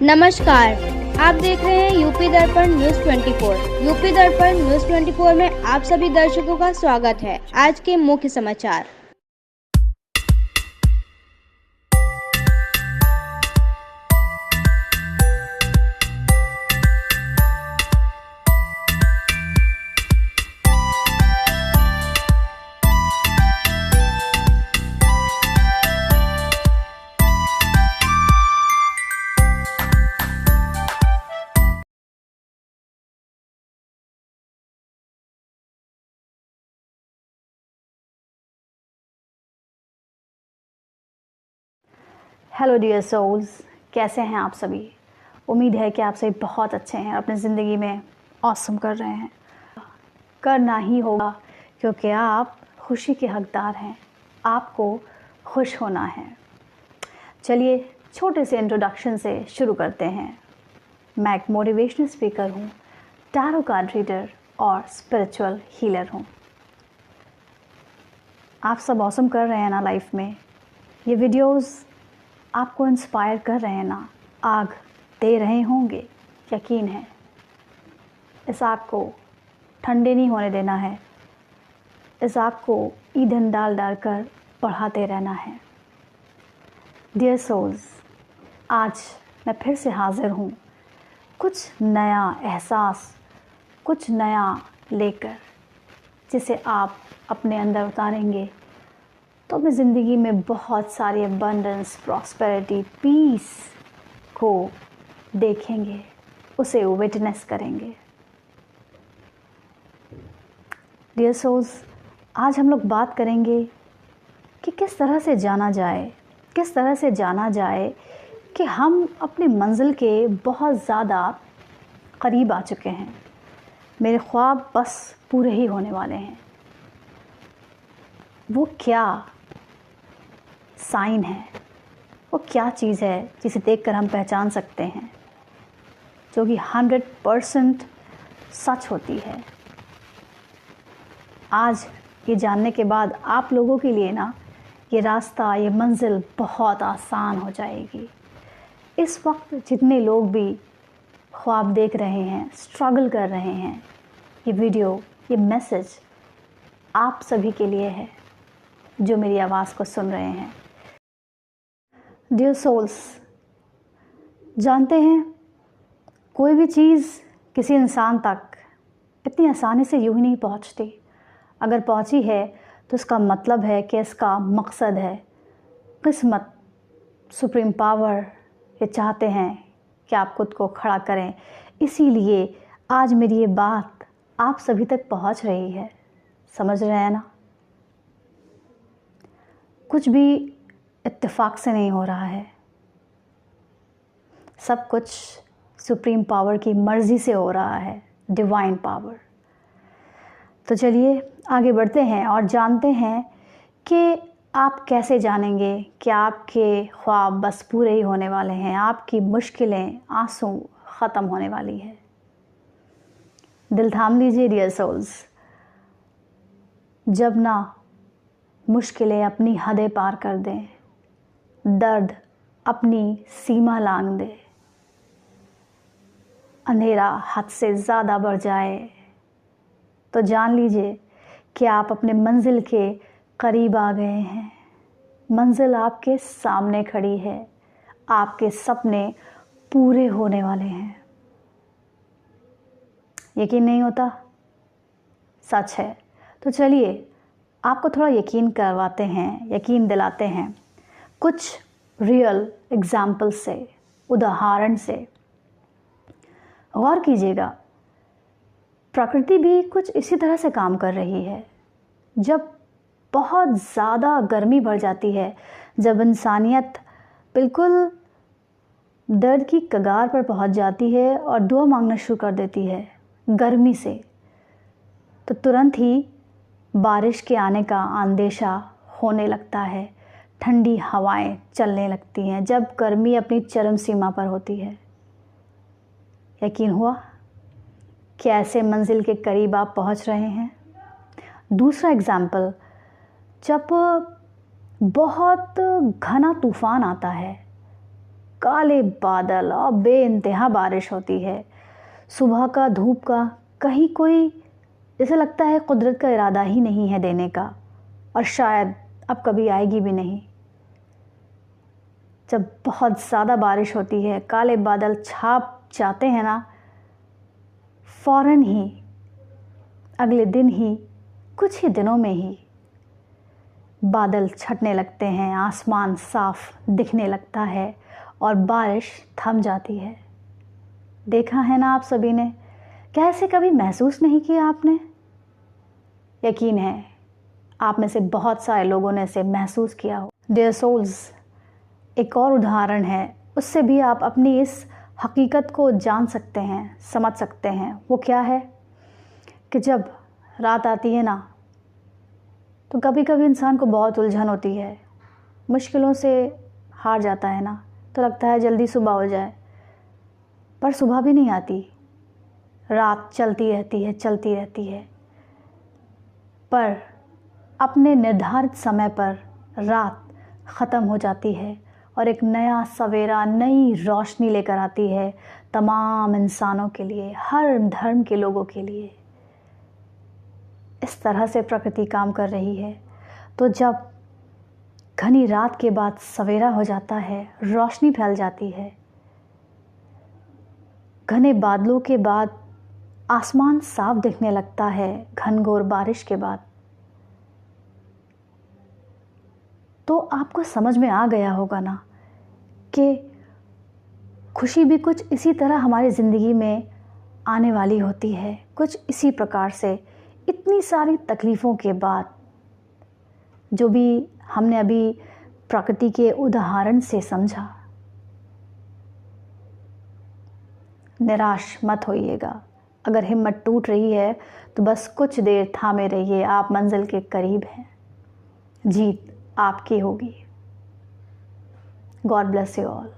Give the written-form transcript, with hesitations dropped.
नमस्कार, आप देख रहे हैं यूपी दर्पण न्यूज़ 24। यूपी दर्पण न्यूज़ 24 में आप सभी दर्शकों का स्वागत है। आज के मुख्य समाचार। हेलो डियर सोल्स, कैसे हैं आप सभी। उम्मीद है कि आप सभी बहुत अच्छे हैं, अपनी ज़िंदगी में ऑसम कर रहे हैं। करना ही होगा क्योंकि आप खुशी के हकदार हैं, आपको खुश होना है। चलिए छोटे से इंट्रोडक्शन से शुरू करते हैं। मैं एक मोटिवेशनल स्पीकर हूँ, टैरो कार्ड रीडर और स्पिरिचुअल हीलर हूँ। आप सब ऑसम कर रहे हैं ना लाइफ में। ये वीडियोज़ आपको इंस्पायर कर रहे हैं ना, आग दे रहे होंगे, यकीन है। इस आग को ठंडे नहीं होने देना है, इस आग को ईंधन डाल डाल कर बढ़ाते रहना है। डियर सोल्स, आज मैं फिर से हाज़िर हूँ कुछ नया एहसास, कुछ नया लेकर, जिसे आप अपने अंदर उतारेंगे तो अपनी ज़िंदगी में बहुत सारी अबंडेंस, प्रॉस्पेरिटी, पीस को देखेंगे, उसे विटनेस करेंगे। डियर सोल्स, आज हम लोग बात करेंगे कि किस तरह से जाना जाए कि हम अपनी मंजिल के बहुत ज़्यादा करीब आ चुके हैं। मेरे ख्वाब बस पूरे ही होने वाले हैं। वो क्या साइन है, वो क्या चीज़ है जिसे देखकर हम पहचान सकते हैं, जो कि 100% सच होती है। आज ये जानने के बाद आप लोगों के लिए ना ये रास्ता, ये मंजिल बहुत आसान हो जाएगी। इस वक्त जितने लोग भी ख्वाब देख रहे हैं, स्ट्रगल कर रहे हैं, ये वीडियो, ये मैसेज आप सभी के लिए है जो मेरी आवाज़ को सुन रहे हैं। डियर सोल्स, जानते हैं कोई भी चीज़ किसी इंसान तक इतनी आसानी से यूं ही नहीं पहुंचती। अगर पहुंची है तो इसका मतलब है कि इसका मकसद है। किस्मत, सुप्रीम पावर ये चाहते हैं कि आप खुद को खड़ा करें। इसीलिए आज मेरी ये बात आप सभी तक पहुंच रही है। समझ रहे हैं ना? कुछ भी इत्तेफाक से नहीं हो रहा है, सब कुछ सुप्रीम पावर की मर्ज़ी से हो रहा है, डिवाइन पावर। तो चलिए आगे बढ़ते हैं और जानते हैं कि आप कैसे जानेंगे कि आपके ख्वाब बस पूरे ही होने वाले हैं, आपकी मुश्किलें, आंसू ख़त्म होने वाली है। दिल थाम लीजिए डियर सोल्स। जब ना मुश्किलें अपनी हदें पार कर दें, दर्द अपनी सीमा लांघ दे, अंधेरा हद से ज़्यादा बढ़ जाए, तो जान लीजिए कि आप अपने मंजिल के करीब आ गए हैं। मंजिल आपके सामने खड़ी है, आपके सपने पूरे होने वाले हैं। यकीन नहीं होता? सच है। तो चलिए आपको थोड़ा यकीन करवाते हैं, यकीन दिलाते हैं कुछ रियल एग्जाम्पल से, उदाहरण से। गौर कीजिएगा, प्रकृति भी कुछ इसी तरह से काम कर रही है। जब बहुत ज़्यादा गर्मी बढ़ जाती है, जब इंसानियत बिल्कुल दर्द की कगार पर पहुंच जाती है और दुआ मांगना शुरू कर देती है गर्मी से, तो तुरंत ही बारिश के आने का अंदेशा होने लगता है। ठंडी हवाएं चलने लगती हैं जब गर्मी अपनी चरम सीमा पर होती है। यकीन हुआ कि ऐसे मंजिल के करीब आप पहुंच रहे हैं। दूसरा एग्जाम्पल, जब बहुत घना तूफ़ान आता है, काले बादल और बेइंतहा बारिश होती है। सुबह का धूप का कहीं कोई जैसे लगता है कुदरत का इरादा ही नहीं है देने का, और शायद अब कभी आएगी भी नहीं। जब बहुत ज़्यादा बारिश होती है, काले बादल छाप जाते हैं ना, फ़ौरन ही अगले दिन ही, कुछ ही दिनों में ही बादल छटने लगते हैं, आसमान साफ दिखने लगता है और बारिश थम जाती है। देखा है ना आप सभी ने? क्या ऐसे कभी महसूस नहीं किया आपने? यकीन है आप में से बहुत सारे लोगों ने इसे महसूस किया हो। डियर सोल्स, एक और उदाहरण है, उससे भी आप अपनी इस हकीकत को जान सकते हैं, समझ सकते हैं। वो क्या है कि जब रात आती है ना, तो कभी कभी इंसान को बहुत उलझन होती है, मुश्किलों से हार जाता है ना, तो लगता है जल्दी सुबह हो जाए, पर सुबह भी नहीं आती। रात चलती रहती है, चलती रहती है, पर अपने निर्धारित समय पर रात ख़त्म हो जाती है और एक नया सवेरा, नई रोशनी लेकर आती है तमाम इंसानों के लिए, हर धर्म के लोगों के लिए। इस तरह से प्रकृति काम कर रही है। तो जब घनी रात के बाद सवेरा हो जाता है, रोशनी फैल जाती है, घने बादलों के बाद आसमान साफ दिखने लगता है, घनघोर बारिश के बाद, तो आपको समझ में आ गया होगा ना कि खुशी भी कुछ इसी तरह हमारी ज़िंदगी में आने वाली होती है। कुछ इसी प्रकार से इतनी सारी तकलीफ़ों के बाद, जो भी हमने अभी प्रकृति के उदाहरण से समझा, निराश मत होइएगा। अगर हिम्मत टूट रही है तो बस कुछ देर थामे रहिए, आप मंजिल के करीब हैं, जीत आपकी होगी। God bless you all.